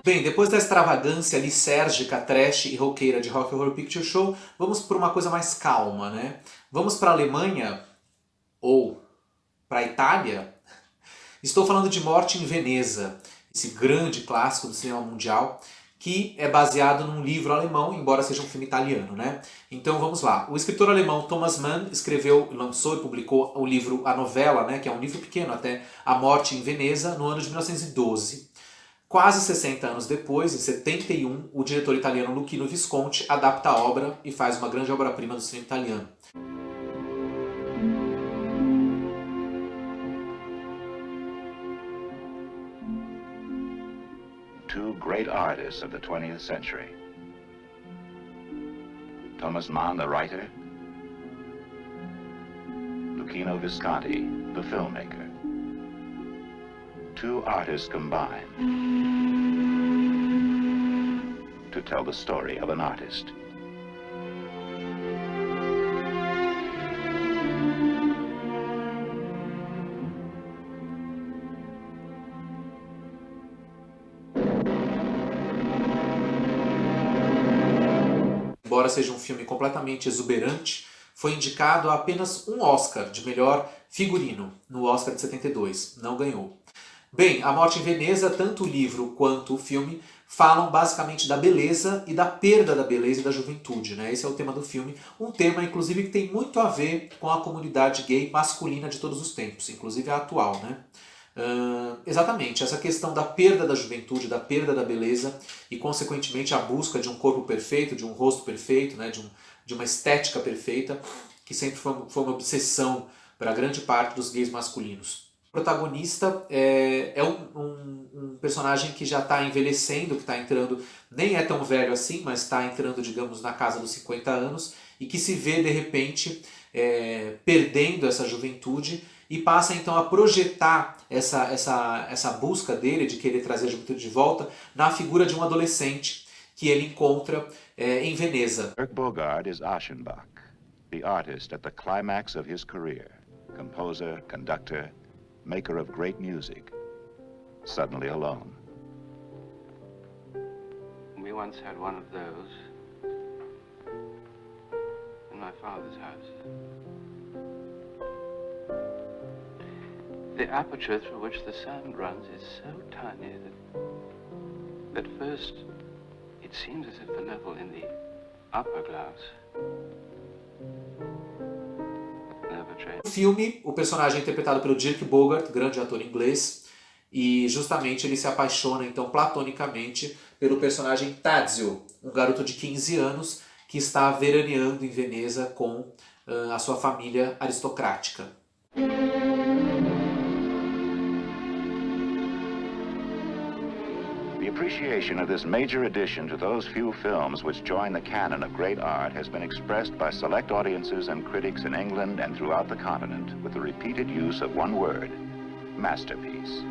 Bem, depois da extravagância lisérgica, trash e roqueira de Rock Horror Picture Show, vamos por uma coisa mais calma, né? Vamos para a Alemanha, ou para a Itália. Estou falando de Morte em Veneza, esse grande clássico do cinema mundial, que é baseado num livro alemão, embora seja um filme italiano, né? Então vamos lá. O escritor alemão Thomas Mann escreveu, lançou e publicou o livro, a novela, né, que é um livro pequeno até, A Morte em Veneza, no ano de 1912. Quase 60 anos depois, em 71, o diretor italiano Luchino Visconti adapta a obra e faz uma grande obra-prima do cinema italiano. Two great artists of the 20th century. Thomas Mann, the writer, Luchino Visconti, the filmmaker. Two artists combined to tell the story of an artist. Embora seja um filme completamente exuberante, foi indicado a apenas um Oscar de melhor figurino, no Oscar de 72. Não ganhou. Bem, A Morte em Veneza, tanto o livro quanto o filme, falam basicamente da beleza e da perda da beleza e da juventude, né? Esse é o tema do filme. Um tema, inclusive, que tem muito a ver com a comunidade gay masculina de todos os tempos, inclusive a atual, né? Exatamente, essa questão da perda da juventude, da perda da beleza e, consequentemente, a busca de um corpo perfeito, de um rosto perfeito, né, de uma estética perfeita, que sempre foi uma obsessão para grande parte dos gays masculinos. O protagonista é um personagem que já está envelhecendo, que está entrando, nem é tão velho assim, mas está entrando, digamos, na casa dos 50 anos e que se vê, de repente, perdendo essa juventude e passa então a projetar essa busca dele de querer trazer a juventude de volta na figura de um adolescente que ele encontra em Veneza. Dirk Bogarde is Aschenbach, the artist at the climax of his career, composer, conductor, maker of great music, suddenly alone. We once had one of those in my father's house. The aperture through which the sound runs is so tiny that at first it seems as if the level in the upper glass never changed. No filme, o personagem é interpretado pelo Dirk Bogarde, grande ator inglês, e justamente ele se apaixona então platonicamente pelo personagem Tadzio, um garoto de 15 anos que está veraneando em Veneza com a sua família aristocrática. The appreciation of this major addition to those few films which join the canon of great art has been expressed by select audiences and critics in England and throughout the continent with the repeated use of one word: masterpiece.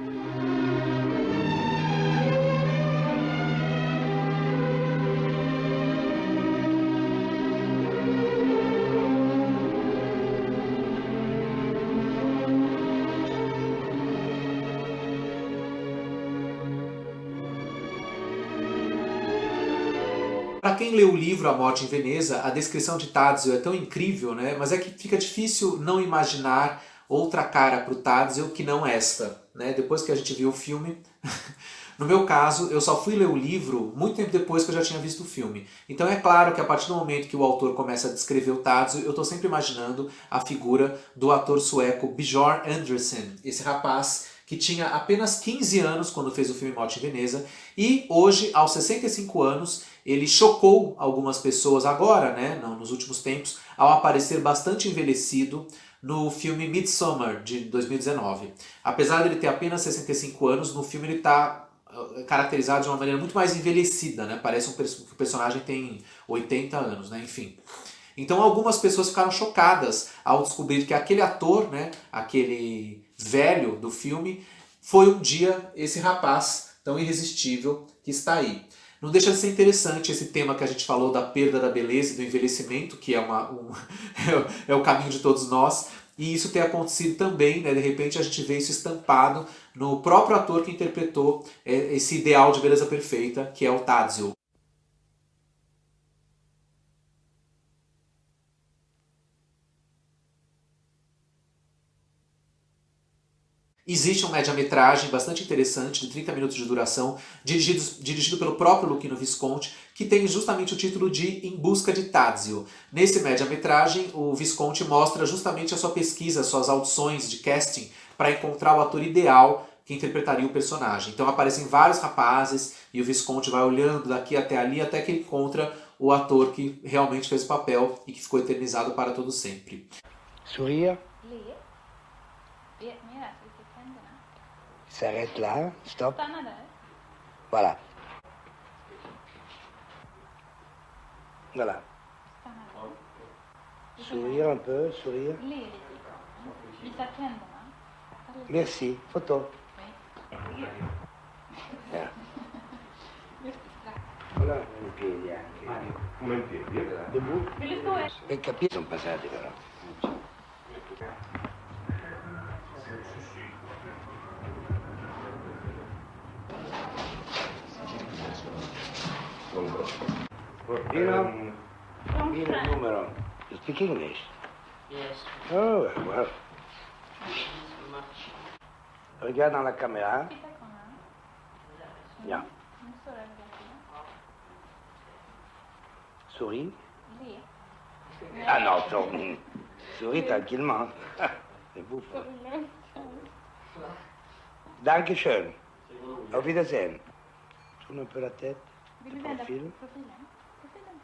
Para quem leu o livro A Morte em Veneza, a descrição de Tadzio é tão incrível, né? Mas é que fica difícil não imaginar outra cara para o Tadzio que não esta, né? Depois que a gente viu o filme, no meu caso, eu só fui ler o livro muito tempo depois que eu já tinha visto o filme. Então é claro que a partir do momento que o autor começa a descrever o Tadzio, eu estou sempre imaginando a figura do ator sueco Björn Andersen, esse rapaz que tinha apenas 15 anos quando fez o filme Morte em Veneza, e hoje, aos 65 anos, ele chocou algumas pessoas agora, né, nos últimos tempos, ao aparecer bastante envelhecido no filme Midsommar, de 2019. Apesar de ele ter apenas 65 anos, no filme ele está caracterizado de uma maneira muito mais envelhecida, né? Parece que o personagem tem 80 anos, né? Enfim. Então algumas pessoas ficaram chocadas ao descobrir que aquele ator, né, aquele velho do filme, foi um dia esse rapaz tão irresistível que está aí. Não deixa de ser interessante esse tema que a gente falou da perda da beleza e do envelhecimento, que é, é o caminho de todos nós, e isso ter acontecido também, né, de repente a gente vê isso estampado no próprio ator que interpretou esse ideal de beleza perfeita, que é o Tadzio. Existe um média-metragem bastante interessante, de 30 minutos de duração, dirigido pelo próprio Luchino Visconti, que tem justamente o título de Em Busca de Tadzio. Nesse média-metragem, o Visconti mostra justamente a sua pesquisa, suas audições de casting, para encontrar o ator ideal que interpretaria o personagem. Então aparecem vários rapazes, e o Visconti vai olhando daqui até ali, até que ele encontra o ator que realmente fez o papel e que ficou eternizado para todo sempre. Sourire. Mer alltså i tänderna. S'arrête là, stop. Stanna där. Voilà. Voilà. Stanna där. Sourire un peu, sourire. Le lite i kameran. Visa tänderna. Merci, photo. Nej. Ja. Just det, strax. Voilà, in piedi anche. Come in piedi? Debout. Vill du stå Per capire sono passati però. Dino, Dino numero. You speak English? Yes, Oh, well. so much. Regarde dans la caméra. Titta i kameran. Ja. Nu står det över läpparna. Souris. Le. Ah non, souris. Souris tranquillement. C'est bouffe. Så lugnt. Dankeschön. Auf Wiedersehen. Tourne un peu la tête. Vill du vända på Profil. profilen? Profilen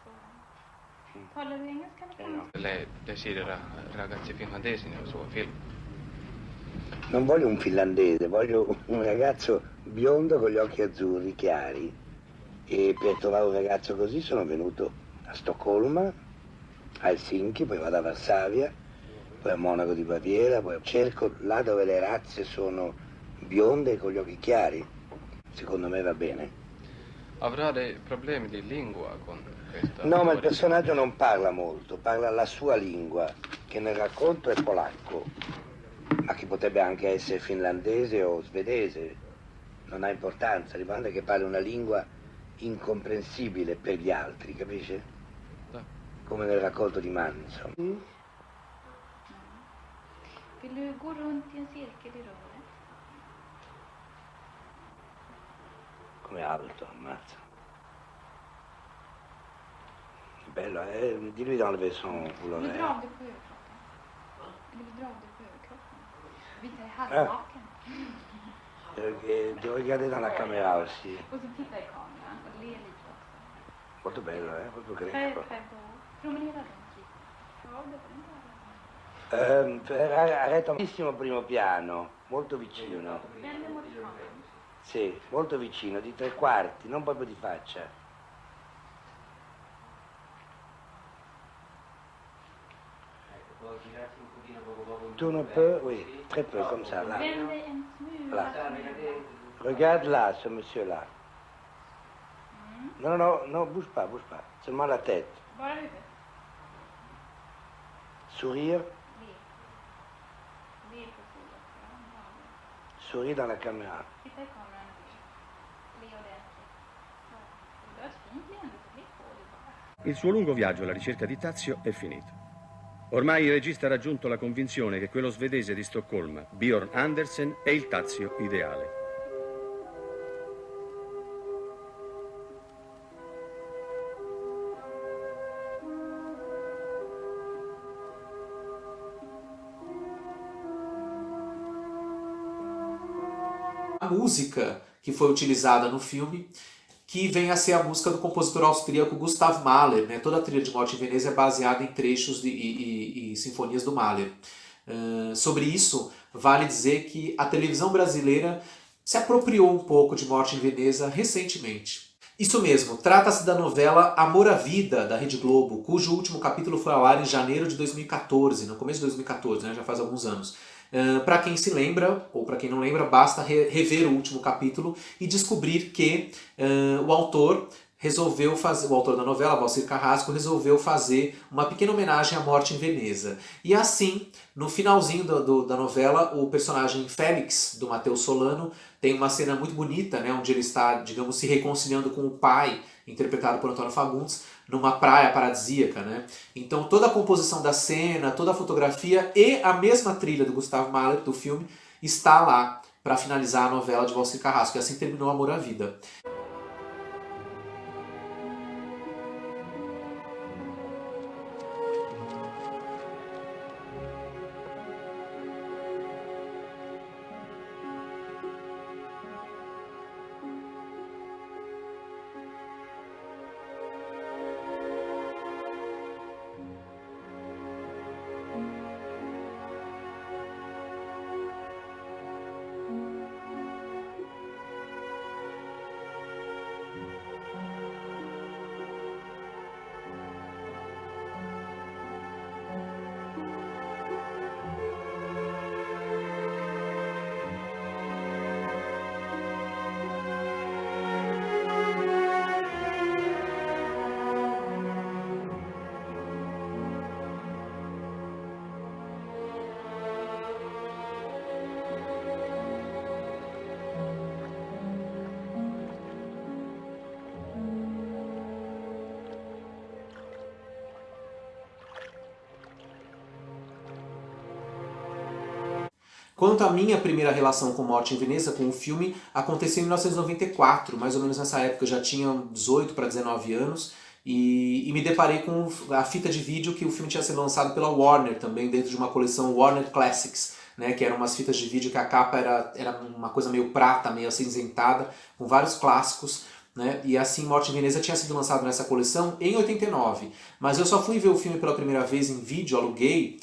så. Talar du engelska eller franska? Lei desidera ragazzi finlandesi nella sua film. Non voglio un finlandese, voglio un ragazzo biondo con gli occhi azzurri chiari. E per trovare un ragazzo così sono venuto a Stoccolma, a Helsinki, poi vado a Varsavia, poi a Monaco di Baviera, poi cerco là dove le razze sono bionde e con gli occhi chiari. Secondo me va bene. Avrà dei problemi di lingua con questa No, ma il storia? personaggio non parla molto, parla la sua lingua, che nel racconto è polacco, ma che potrebbe anche essere finlandese o svedese. Non ha importanza, l'importante è che parli una lingua incomprensibile per gli altri, capisce? Come nel racconto di Manson. Vill du gå runt i en cirkel i röret? Come alto, ammazza. Bello, di lui d'enlever son Vill du foulard. dra av dig på överkroppen? Eller vill du dra av dig på överkroppen? Visa i halvnaken. Devo guardare dans la caméra aussi. Och så titta i kameran och le lite också. Molto bello, proprio Très, greco. très beau. Promenera runt lite. Ja, det var inte Arreta un primo piano, molto vicino. Vänd dig mot kameran. Sì, molto vicino, di 3/4, non proprio di faccia. Tourne un peu, oui, très peu, comme ça, là. Vänd dig en smula. Regarde là, ce monsieur-là. Non, non, non, bouge pas, seulement la tête. Bara huvudet. Sourire, Le. Le i profilen. Ja, bra. sourire dans la caméra. Titta i kameran och le ordentligt. Ja. Du har ett fint leende på ditt hår bara. Il suo lungo viaggio alla ricerca di Tadzio è finito. Ormai il regista ha raggiunto la convinzione che quello svedese di Stoccolma, Björn Andersen, è il Tadzio ideale. A música que foi utilizada no filme, que vem a ser a música do compositor austríaco Gustav Mahler, né? Toda a trilha de Morte em Veneza é baseada em trechos e sinfonias do Mahler. Sobre isso, vale dizer que a televisão brasileira se apropriou um pouco de Morte em Veneza recentemente. Isso mesmo, trata-se da novela Amor à Vida, da Rede Globo, cujo último capítulo foi ao ar em janeiro de 2014, no começo de 2014, né? Já faz alguns anos. Para quem se lembra, ou para quem não lembra, basta rever o último capítulo e descobrir que o autor resolveu fazer, o autor da novela, Valcir Carrasco, resolveu fazer uma pequena homenagem à morte em Veneza. E assim, no finalzinho da novela, o personagem Félix, do Matheus Solano, tem uma cena muito bonita, né, onde ele está, digamos, se reconciliando com o pai, interpretado por Antônio Fagundes, numa praia paradisíaca, né? Então toda a composição da cena, toda a fotografia e a mesma trilha do Gustav Mahler, do filme, está lá para finalizar a novela de Valcir Carrasco. E assim terminou Amor à Vida. Quanto à minha primeira relação com Morte em Veneza, com o filme, aconteceu em 1994, mais ou menos nessa época eu já tinha 18 para 19 anos, e me deparei com a fita de vídeo que o filme tinha sido lançado pela Warner também, dentro de uma coleção Warner Classics, né, que eram umas fitas de vídeo que a capa era uma coisa meio prata, meio acinzentada, com vários clássicos, né, e assim Morte em Veneza tinha sido lançado nessa coleção em 89, mas eu só fui ver o filme pela primeira vez em vídeo, aluguei,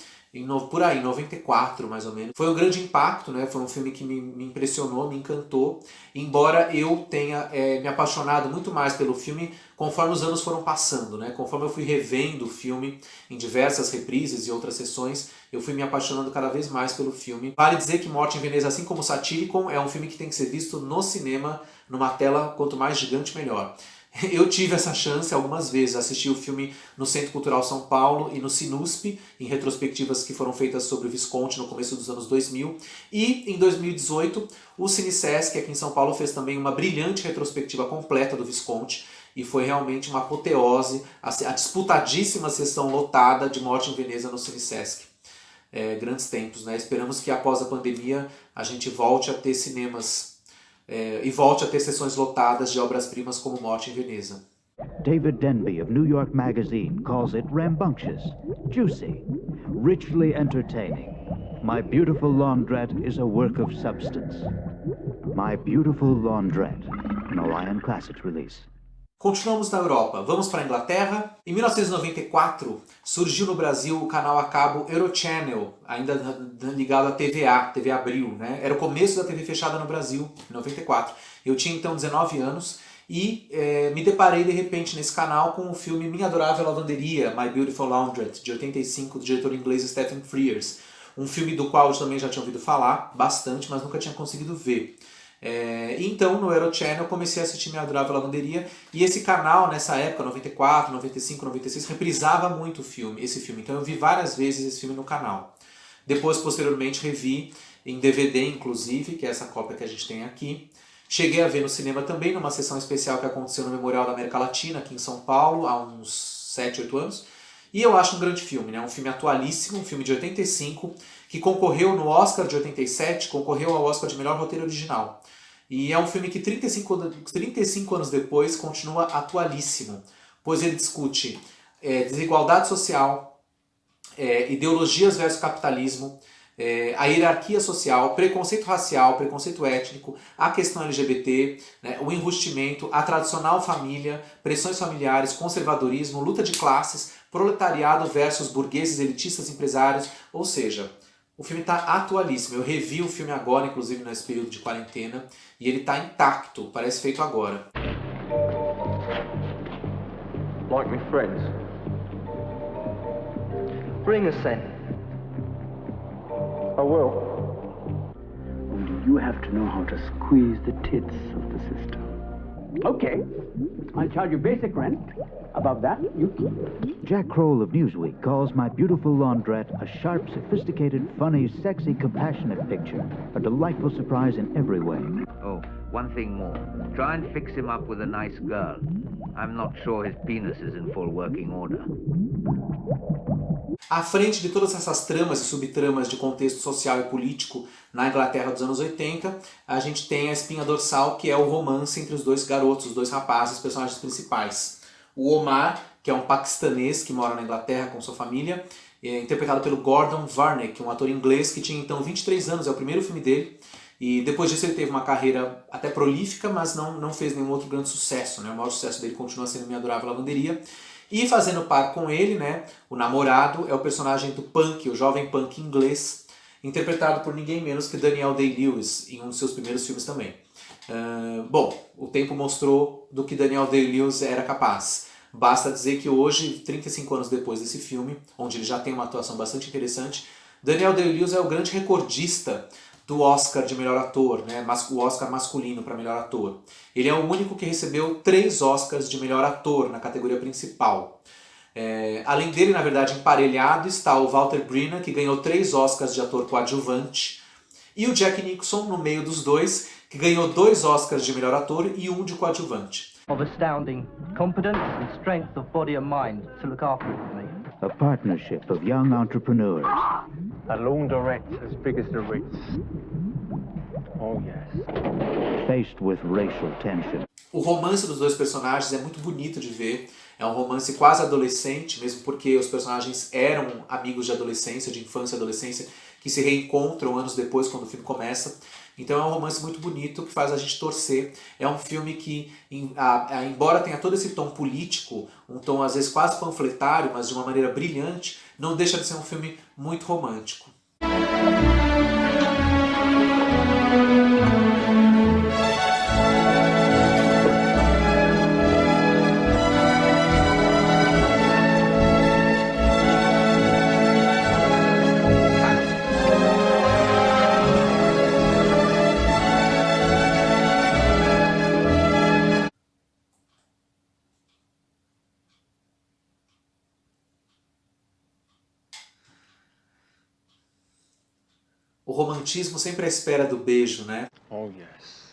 por aí, em 94 mais ou menos. Foi um grande impacto, né? Foi um filme que me impressionou, me encantou, embora eu tenha me apaixonado muito mais pelo filme conforme os anos foram passando, né? Conforme eu fui revendo o filme em diversas reprises e outras sessões, eu fui me apaixonando cada vez mais pelo filme. Vale dizer que Morte em Veneza, assim como Satyricon, é um filme que tem que ser visto no cinema, numa tela quanto mais gigante melhor. Eu tive essa chance algumas vezes, assisti o filme no Centro Cultural São Paulo e no Sinusp, em retrospectivas que foram feitas sobre o Visconti no começo dos anos 2000, e em 2018 o Cinesesc aqui em São Paulo fez também uma brilhante retrospectiva completa do Visconti, e foi realmente uma apoteose, a disputadíssima sessão lotada de Morte em Veneza no Cinesesc. Grandes tempos, né? Esperamos que após a pandemia a gente volte a ter cinemas e volte a ter sessões lotadas de obras-primas como Morte em Veneza. David Denby of New York Magazine calls it rambunctious, juicy, richly entertaining. My Beautiful Laundrette is a work of substance. My Beautiful Laundrette, an Orion Classics release. Continuamos na Europa. Vamos para a Inglaterra. Em 1994 surgiu no Brasil o canal a cabo Eurochannel, ainda ligado à TVA, TV Abril, né? Era o começo da TV fechada no Brasil, em 94. Eu tinha então 19 anos e me deparei de repente nesse canal com o filme Minha Adorável Lavanderia, My Beautiful Laundrette, de 85, do diretor inglês Stephen Frears. Um filme do qual eu também já tinha ouvido falar bastante, mas nunca tinha conseguido ver. Então no Eurochannel eu comecei a assistir Minha Adorável Lavanderia, e esse canal nessa época, 94, 95, 96, reprisava muito esse filme, então eu vi várias vezes esse filme no canal. Depois, posteriormente, revi em DVD inclusive, que é essa cópia que a gente tem aqui. Cheguei a ver no cinema também, numa sessão especial que aconteceu no Memorial da América Latina, aqui em São Paulo, há uns 7, 8 anos. E eu acho um grande filme, né? Um filme atualíssimo, um filme de 85, que concorreu no Oscar de 87, concorreu ao Oscar de melhor roteiro original. E é um filme que 35 anos depois continua atualíssimo, pois ele discute desigualdade social, ideologias versus capitalismo, a hierarquia social, preconceito racial, preconceito étnico, a questão LGBT, né, o enrustimento, a tradicional família, pressões familiares, conservadorismo, luta de classes, proletariado versus burgueses, elitistas, empresários, ou seja, o filme está atualíssimo. Eu revi o filme agora, inclusive nesse período de quarentena, e ele está intacto, parece feito agora. Like me friends. Bring us in. I will. Only you have to know how to squeeze the tits of the sister. Okay. I'll charge you basic rent. Above that, you keep. Jack Kroll of Newsweek calls My Beautiful Laundrette a sharp, sophisticated, funny, sexy, compassionate picture. A delightful surprise in every way. Oh, one thing more. Try and fix him up with a nice girl. I'm not sure his penis is in full working order. À frente de todas essas tramas e subtramas de contexto social e político na Inglaterra dos anos 80, a gente tem a espinha dorsal, que é o romance entre os dois garotos, os dois rapazes, os personagens principais. O Omar, que é um paquistanês que mora na Inglaterra com sua família, é interpretado pelo Gordon Vernick, um ator inglês que tinha então 23 anos, é o primeiro filme dele, e depois disso ele teve uma carreira até prolífica, mas não fez nenhum outro grande sucesso, né? O maior sucesso dele continua sendo Minha Adorável Lavanderia. E fazendo par com ele, né, o namorado é o personagem do punk, o jovem punk inglês, interpretado por ninguém menos que Daniel Day-Lewis, em um dos seus primeiros filmes também. Bom, o tempo mostrou do que Daniel Day-Lewis era capaz. Basta dizer que hoje, 35 anos depois desse filme, onde ele já tem uma atuação bastante interessante, Daniel Day-Lewis é o grande recordista do Oscar de melhor ator, né? O Oscar masculino para melhor ator. Ele é o único que recebeu 3 Oscars de melhor ator na categoria principal. Além dele, na verdade, emparelhado está o Walter Brennan, que ganhou 3 Oscars de ator coadjuvante, e o Jack Nicholson, no meio dos dois, que ganhou 2 Oscars de melhor ator e 1 de coadjuvante. Of astounding competence and strength of body and mind to look after it for me. A partnership of young entrepreneurs. A laundrette as big as the Ritz. Oh, yes. Faced with racial tension. O romance dos dois personagens é muito bonito de ver. É um romance quase adolescente, mesmo porque os personagens eram amigos de adolescência, de infância e adolescência, que se reencontram anos depois, quando o filme começa. Então é um romance muito bonito, que faz a gente torcer. É um filme que, embora tenha todo esse tom político, um tom às vezes quase panfletário, mas de uma maneira brilhante, não deixa de ser um filme muito romântico. O romantismo sempre à espera do beijo, né? Oh, yes.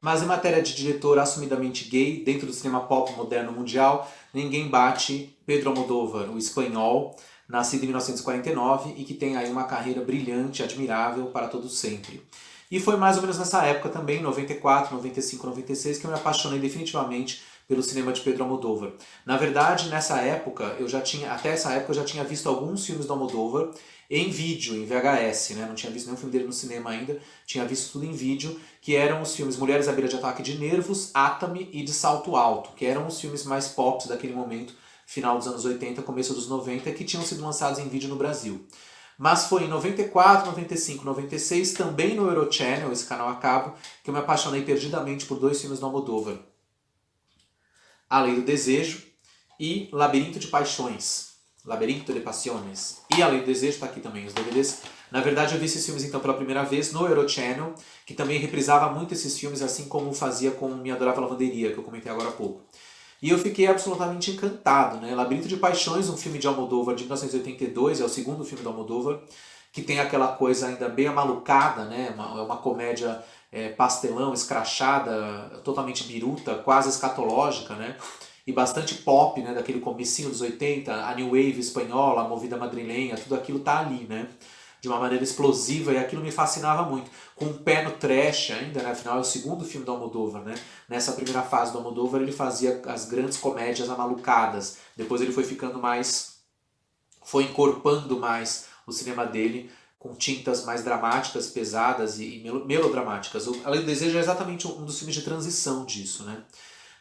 Mas em matéria de diretor assumidamente gay, dentro do cinema pop moderno mundial, ninguém bate Pedro Almodóvar, o espanhol, nascido em 1949 e que tem aí uma carreira brilhante, admirável para todo sempre. E foi mais ou menos nessa época também, 94, 95, 96, que eu me apaixonei definitivamente pelo cinema de Pedro Almodóvar. Na verdade, até essa época eu já tinha visto alguns filmes do Almodóvar em vídeo, em VHS, né? Não tinha visto nenhum filme dele no cinema ainda, tinha visto tudo em vídeo, que eram os filmes Mulheres à Beira de Ataque de Nervos, Atame e De Salto Alto, que eram os filmes mais pops daquele momento, final dos anos 80, começo dos 90, que tinham sido lançados em vídeo no Brasil. Mas foi em 94, 95, 96, também no Eurochannel, esse canal a cabo, que eu me apaixonei perdidamente por 2 filmes do Almodóvar. A Lei do Desejo e Labirinto de Paixões. Labirinto de Passiones. E A Lei do Desejo, está aqui também os DVDs. Na verdade, eu vi esses filmes então pela primeira vez no Eurochannel, que também reprisava muito esses filmes, assim como fazia com Minha Adorável Lavanderia, que eu comentei agora há pouco. E eu fiquei absolutamente encantado, né? Labirinto de Paixões, um filme de Almodóvar de 1982, é o segundo filme do Almodóvar, que tem aquela coisa ainda bem amalucada, né? É uma comédia pastelão, escrachada, totalmente biruta, quase escatológica, né? E bastante pop, né? Daquele comecinho dos 80, a New Wave espanhola, a movida madrilenha, tudo aquilo tá ali, né? De uma maneira explosiva, e aquilo me fascinava muito. Com um pé no trash ainda, né? Afinal é o segundo filme do Almodóvar, né? Nessa primeira fase do Almodóvar ele fazia as grandes comédias amalucadas. Depois ele foi encorpando mais o cinema dele com tintas mais dramáticas, pesadas e melodramáticas. A Lei do Desejo é exatamente um dos filmes de transição disso, né?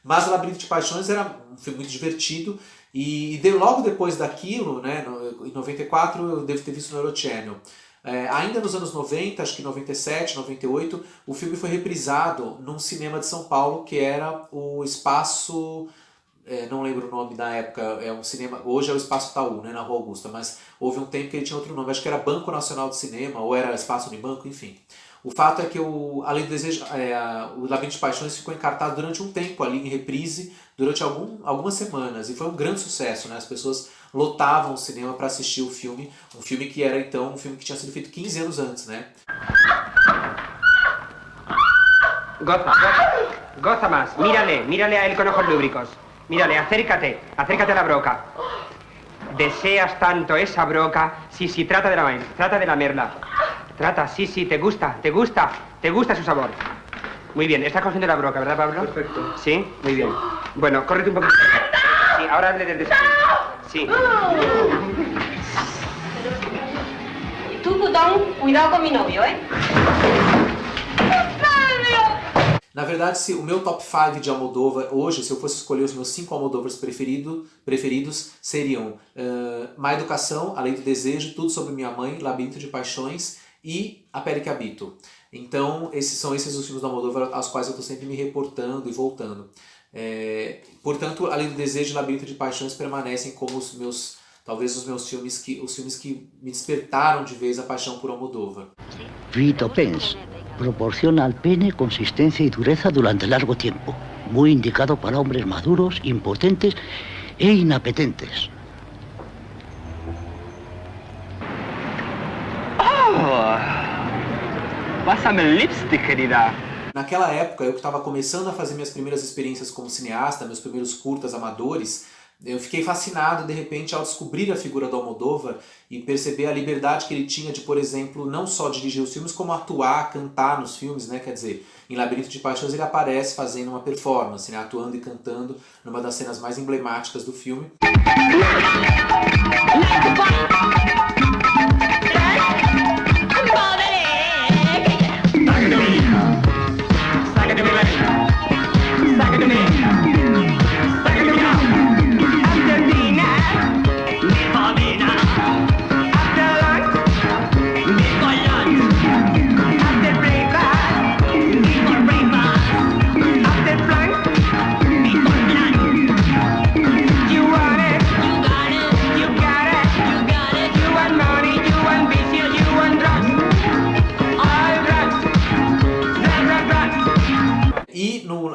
Mas Labirinto de Paixões era um filme muito divertido, e logo depois daquilo, né, em 94 eu devo ter visto no Eurochannel, Ainda nos anos 90, acho que 97, 98, o filme foi reprisado num cinema de São Paulo, que era o Espaço... não lembro o nome da época, é um cinema, hoje é o Espaço Itaú, né, na Rua Augusta, mas houve um tempo que ele tinha outro nome, acho que era Banco Nacional de Cinema, ou era Espaço Unibanco, enfim. O fato é que Além do Desejo, o Labirinto de Paixões ficou encartado durante um tempo ali em reprise, durante algumas semanas, e foi um grande sucesso, né? As pessoas lotavam o cinema para assistir o filme, um filme que era então um filme que tinha sido feito 15 anos antes, né? Goza más, mírale a él con ojos lúbricos. Mírale, acércate a la broca. Deseas tanto esa broca, sí, trata de lamerla. Trata, sí, te gusta su sabor. Muy bien, estás cogiendo la broca, ¿verdad, Pablo? Perfecto. Sí, muy bien. Bueno, córrete un poquito. Sí, ahora hazle del desayuno. Sí. Tú, putón, cuidado con mi novio, ¿eh? Na verdade, se o meu top 5 de Almodóvar hoje, se eu fosse escolher os meus 5 Almodóvares preferidos, seriam Má Educação, A Lei do Desejo, Tudo Sobre Minha Mãe, Labirinto de Paixões e A Pele que Habito. Então, esses os filmes do Almodóvar aos quais eu estou sempre me reportando e voltando. Portanto, A Lei do Desejo e Labirinto de Paixões permanecem como talvez os filmes que me despertaram de vez a paixão por Almodóvar. Vito Pence proporciona al pene consistencia y dureza durante largo tiempo, muy indicado para hombres maduros, impotentes e inapetentes. Oh, pásame el lipstick, querida. Naquela época, eu que estava começando a fazer minhas primeiras experiências como cineasta, meus primeiros curtas amadores, eu fiquei fascinado, de repente, ao descobrir a figura do Almodóvar e perceber a liberdade que ele tinha de, por exemplo, não só dirigir os filmes, como atuar, cantar nos filmes, né? Quer dizer, em Labirinto de Paixões ele aparece fazendo uma performance, né? Atuando e cantando numa das cenas mais emblemáticas do filme.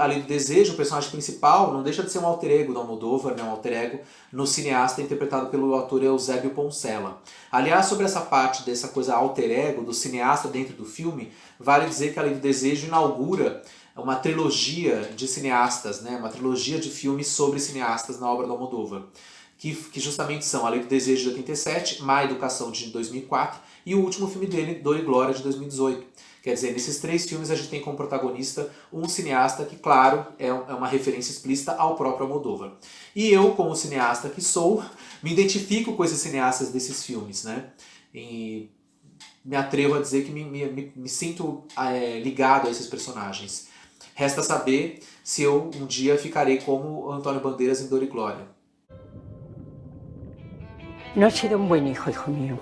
A Lei do Desejo, o personagem principal, não deixa de ser um alter ego do Almodóvar, né? Um alter ego no cineasta interpretado pelo ator Eusébio Poncela. Aliás, sobre essa parte dessa coisa alter ego do cineasta dentro do filme, vale dizer que A Lei do Desejo inaugura uma trilogia de cineastas, né? Uma trilogia de filmes sobre cineastas na obra do Almodóvar, que justamente são A Lei do Desejo de 87, Má Educação de 2004 e o último filme dele, Dor e Glória, de 2018. Quer dizer, nesses 3 filmes a gente tem como protagonista um cineasta que, claro, é uma referência explícita ao próprio Almodóvar. E eu, como cineasta que sou, me identifico com esses cineastas desses filmes, né? E me atrevo a dizer que me sinto ligado a esses personagens. Resta saber se eu um dia ficarei como Antônio Bandeiras em Dor e Glória. No has sido un buen hijo, hijo mío.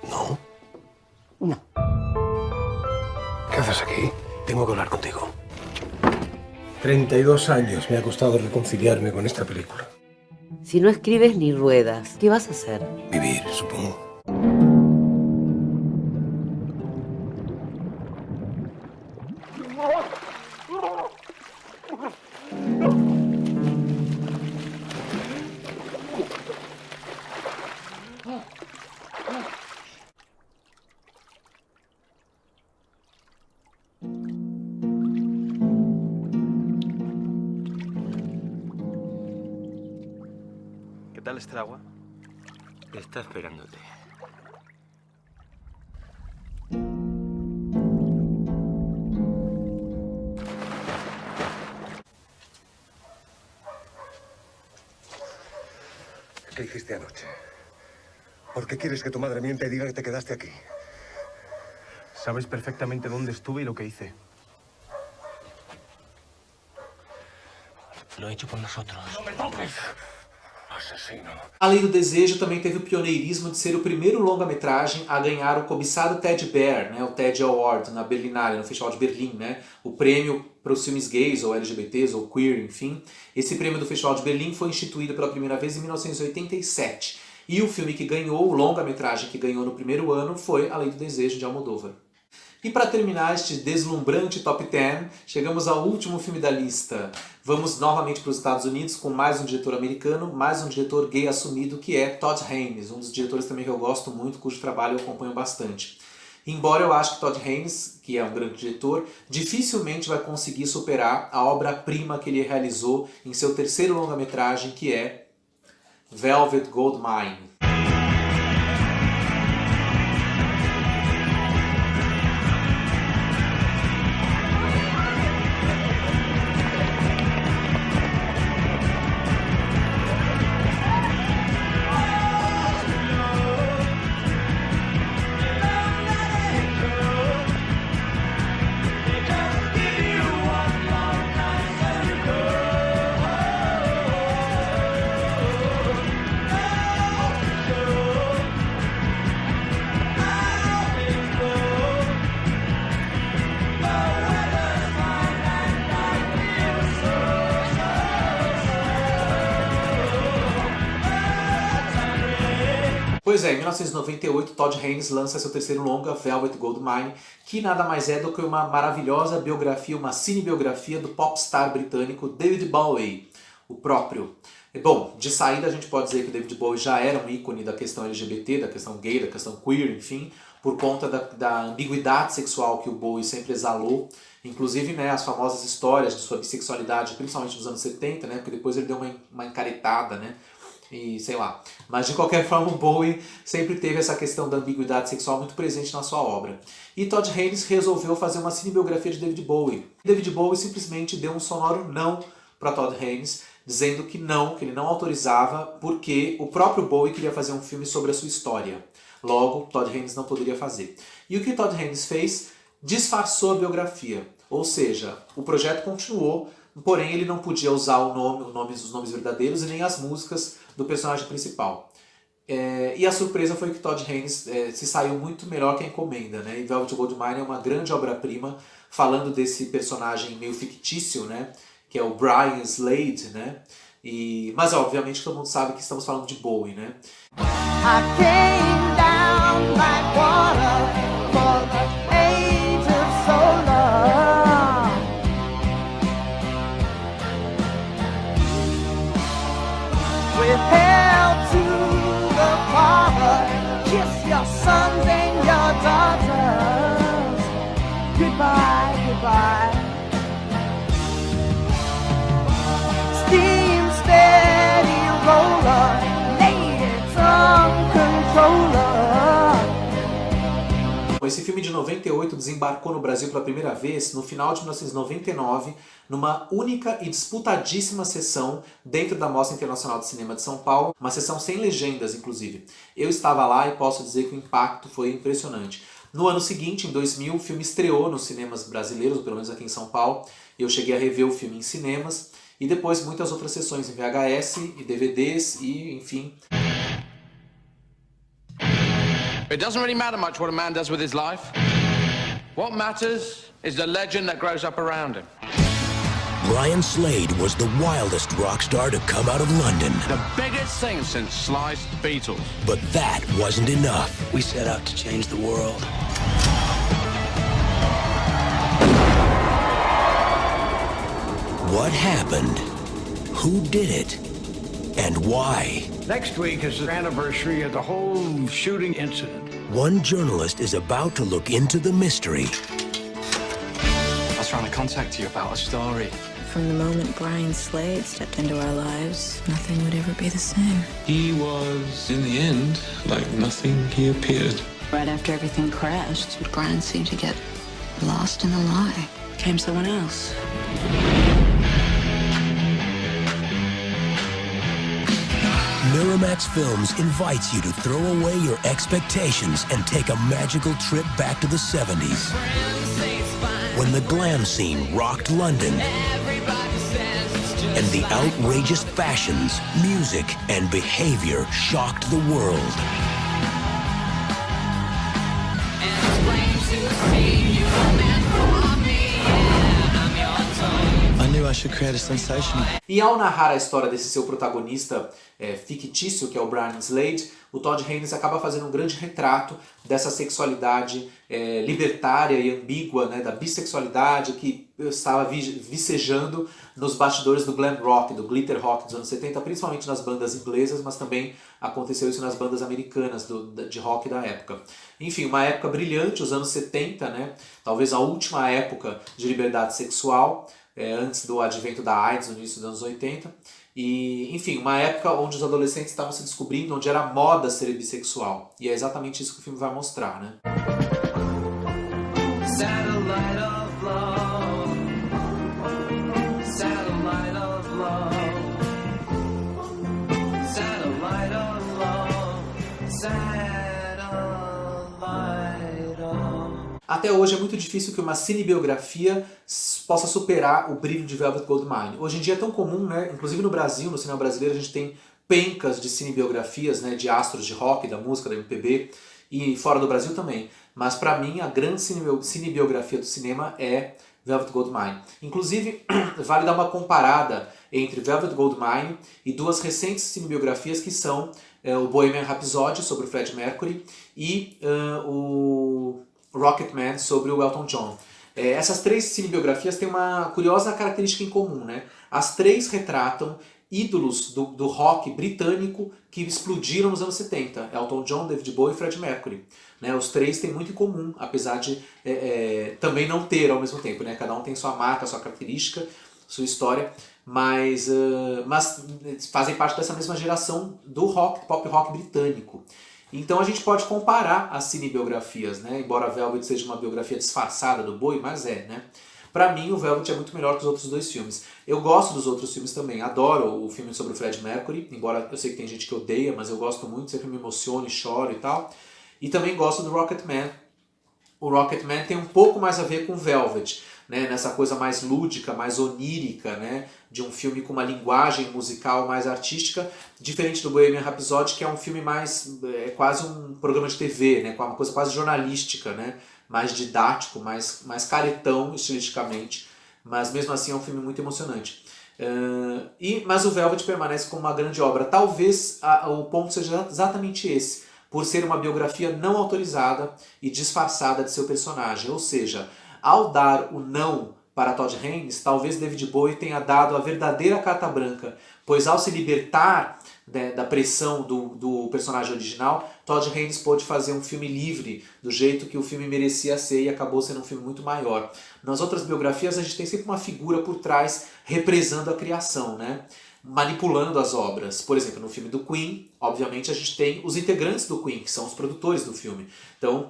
¿No? No. ¿Qué haces aquí? Tengo que hablar contigo. 32 años me ha costado reconciliarme con esta película. Si no escribes ni ruedas, ¿qué vas a hacer? Vivir, supongo. ¿Qué tal está el agua? Está esperándote. ¿Qué hiciste anoche? ¿Por qué quieres que tu madre mienta y diga que te quedaste aquí? Sabes perfectamente dónde estuve y lo que hice. Lo he hecho por nosotros. ¡No me toques! A Lei do Desejo também teve o pioneirismo de ser o primeiro longa-metragem a ganhar o cobiçado Teddy Bear, né, o Teddy Award, na Berlinale, no Festival de Berlim, né, o prêmio para os filmes gays, ou LGBTs, ou queer, enfim. Esse prêmio do Festival de Berlim foi instituído pela primeira vez em 1987. E o filme que ganhou, o longa-metragem que ganhou no primeiro ano, foi A Lei do Desejo, de Almodóvar. E para terminar este deslumbrante Top 10, chegamos ao último filme da lista. Vamos novamente para os Estados Unidos com mais um diretor americano, mais um diretor gay assumido, que é Todd Haynes, um dos diretores também que eu gosto muito, cujo trabalho eu acompanho bastante. Embora eu acho que Todd Haynes, que é um grande diretor, dificilmente vai conseguir superar a obra-prima que ele realizou em seu terceiro longa-metragem, que é Velvet Goldmine. Pois é, em 1998, Todd Haynes lança seu terceiro longa, Velvet Goldmine, que nada mais é do que uma maravilhosa biografia, uma cinebiografia do popstar britânico David Bowie, o próprio. Bom, de saída a gente pode dizer que David Bowie já era um ícone da questão LGBT, da questão gay, da questão queer, enfim, por conta da ambiguidade sexual que o Bowie sempre exalou. Inclusive, né, as famosas histórias de sua bissexualidade, principalmente nos anos 70, né, porque depois ele deu uma encaretada, né, e sei lá. Mas de qualquer forma o Bowie sempre teve essa questão da ambiguidade sexual muito presente na sua obra. E Todd Haynes resolveu fazer uma cinebiografia de David Bowie. David Bowie simplesmente deu um sonoro não para Todd Haynes, dizendo que ele não autorizava, porque o próprio Bowie queria fazer um filme sobre a sua história. Logo, Todd Haynes não poderia fazer. E o que Todd Haynes fez? Disfarçou a biografia. Ou seja, o projeto continuou, porém ele não podia usar os nomes verdadeiros e nem as músicas do personagem principal. E a surpresa foi que Todd Haynes se saiu muito melhor que a encomenda, né? E Velvet Goldmine é uma grande obra-prima, falando desse personagem meio fictício, né? Que é o Brian Slade, né? Mas obviamente todo mundo sabe que estamos falando de Bowie, né? I came down like water for the age of so long. With hell to the Father, kiss your sons and your daughters. Goodbye, goodbye. Steam steady roller, lady tongue controller. Esse filme de 98 desembarcou no Brasil pela primeira vez no final de 1999, numa única e disputadíssima sessão dentro da Mostra Internacional de Cinema de São Paulo, uma sessão sem legendas, inclusive. Eu estava lá e posso dizer que o impacto foi impressionante. No ano seguinte, em 2000, o filme estreou nos cinemas brasileiros, pelo menos aqui em São Paulo. Eu cheguei a rever o filme em cinemas e depois muitas outras sessões em VHS e DVDs e, enfim... It doesn't really matter much what a man does with his life. What matters is the legend that grows up around him. Brian Slade was the wildest rock star to come out of London. The biggest thing since sliced Beatles. But that wasn't enough. We set out to change the world. What happened? Who did it? And why? Next week is the anniversary of the whole shooting incident. One journalist is about to look into the mystery. I was trying to contact you about a story. From the moment Brian Slade stepped into our lives, nothing would ever be the same. He was, in the end, like nothing he appeared. Right after everything crashed, Brian seemed to get lost in the lie. Became someone else. Miramax Films invites you to throw away your expectations and take a magical trip back to the 70s. When the glam scene rocked London and the outrageous fashions, music, and behavior shocked the world. E ao narrar a história desse seu protagonista fictício, que é o Brian Slade, o Todd Haynes acaba fazendo um grande retrato dessa sexualidade libertária e ambígua, né, da bissexualidade que estava vicejando nos bastidores do glam rock, do glitter rock dos anos 70, principalmente nas bandas inglesas, mas também aconteceu isso nas bandas americanas de rock da época. Enfim, uma época brilhante, os anos 70, né, talvez a última época de liberdade sexual, antes do advento da AIDS, no início dos anos 80. E, enfim, uma época onde os adolescentes estavam se descobrindo, onde era moda ser bissexual. E é exatamente isso que o filme vai mostrar, né? Satellite of love. Satellite of love. Satellite of love. Satellite of... Até hoje é muito difícil que uma cinebiografia possa superar o brilho de Velvet Goldmine. Hoje em dia é tão comum, né? Inclusive no Brasil, no cinema brasileiro, a gente tem pencas de cinebiografias, né? De astros de rock, da música, da MPB, e fora do Brasil também. Mas para mim a grande cinebiografia do cinema é Velvet Goldmine. Inclusive, vale dar uma comparada entre Velvet Goldmine e duas recentes cinebiografias que são o Bohemian Rhapsody, sobre o Freddie Mercury, e o Rocketman, sobre o Elton John. Essas três cinebiografias têm uma curiosa característica em comum, né? As três retratam ídolos do rock britânico que explodiram nos anos 70. Elton John, David Bowie e Freddie Mercury. Né? Os três têm muito em comum, apesar de também não ter ao mesmo tempo. Né? Cada um tem sua marca, sua característica, sua história, mas fazem parte dessa mesma geração do rock, pop rock britânico. Então a gente pode comparar as cinebiografias, né? Embora a Velvet seja uma biografia disfarçada do Bowie, mas né? Pra mim o Velvet é muito melhor que os outros dois filmes. Eu gosto dos outros filmes também, adoro o filme sobre o Freddie Mercury, embora eu sei que tem gente que odeia, mas eu gosto muito, sempre me emociono e choro e tal. E também gosto do Rocketman. O Rocketman tem um pouco mais a ver com Velvet, né? Nessa coisa mais lúdica, mais onírica, né? De um filme com uma linguagem musical mais artística, diferente do Bohemian Rhapsody, que é um filme mais, quase um programa de TV, né? Com uma coisa quase jornalística, né? Mais didático, mais caretão estilisticamente, mas mesmo assim é um filme muito emocionante. Mas o Velvet permanece como uma grande obra. Talvez o ponto seja exatamente esse, por ser uma biografia não autorizada e disfarçada de seu personagem. Ou seja, ao dar o não para Todd Haynes, talvez David Bowie tenha dado a verdadeira carta branca, pois ao se libertar da pressão do personagem original, Todd Haynes pôde fazer um filme livre, do jeito que o filme merecia ser, e acabou sendo um filme muito maior. Nas outras biografias a gente tem sempre uma figura por trás represando a criação, né? Manipulando as obras. Por exemplo, no filme do Queen, obviamente a gente tem os integrantes do Queen, que são os produtores do filme. Então,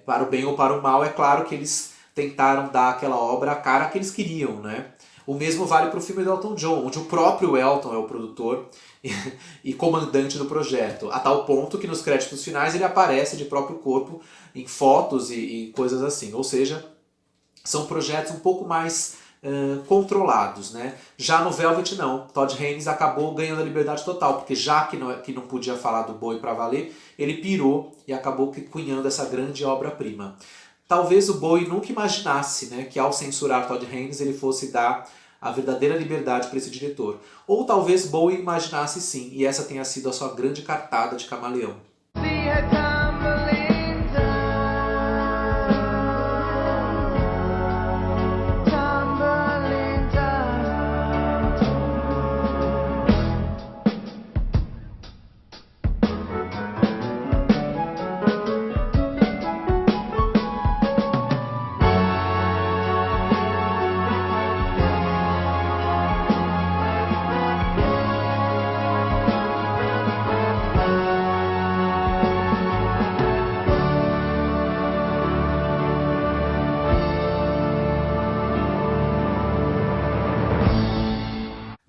para o bem ou para o mal, é claro que eles tentaram dar àquela obra a cara que eles queriam, né? O mesmo vale para o filme do Elton John, onde o próprio Elton é o produtor e comandante do projeto, a tal ponto que nos créditos finais ele aparece de próprio corpo em fotos e coisas assim. Ou seja, são projetos um pouco mais controlados, né? Já no Velvet não, Todd Haynes acabou ganhando a liberdade total, porque já que não podia falar do Bowie para valer, ele pirou e acabou cunhando essa grande obra-prima. Talvez o Bowie nunca imaginasse, né, que ao censurar Todd Haynes ele fosse dar a verdadeira liberdade para esse diretor. Ou talvez Bowie imaginasse sim, e essa tenha sido a sua grande cartada de camaleão.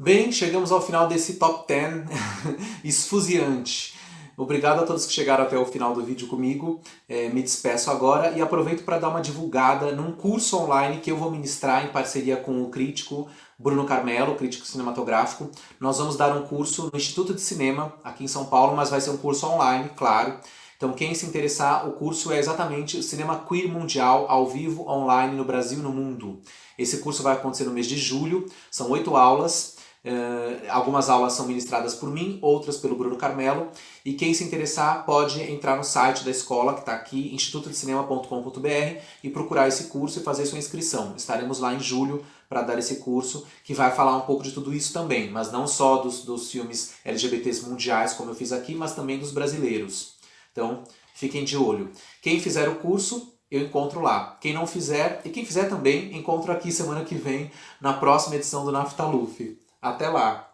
Bem, chegamos ao final desse Top 10 esfuziante. Obrigado a todos que chegaram até o final do vídeo comigo. Me despeço agora e aproveito para dar uma divulgada num curso online que eu vou ministrar em parceria com o crítico Bruno Carmelo, crítico cinematográfico. Nós vamos dar um curso no Instituto de Cinema, aqui em São Paulo, mas vai ser um curso online, claro. Então quem se interessar, o curso é exatamente o Cinema Queer Mundial, ao vivo, online, no Brasil e no mundo. Esse curso vai acontecer no mês de julho, são 8 aulas. Algumas aulas são ministradas por mim, outras pelo Bruno Carmelo, e quem se interessar pode entrar no site da escola que está aqui, institutodecinema.com.br, e procurar esse curso e fazer sua inscrição. Estaremos lá em julho para dar esse curso, que vai falar um pouco de tudo isso também, mas não só dos filmes LGBTs mundiais, como eu fiz aqui, mas também dos brasileiros. Então, fiquem de olho. Quem fizer o curso, eu encontro lá. Quem não fizer, e quem fizer também, encontro aqui semana que vem, na próxima edição do Naftaluf. Até lá!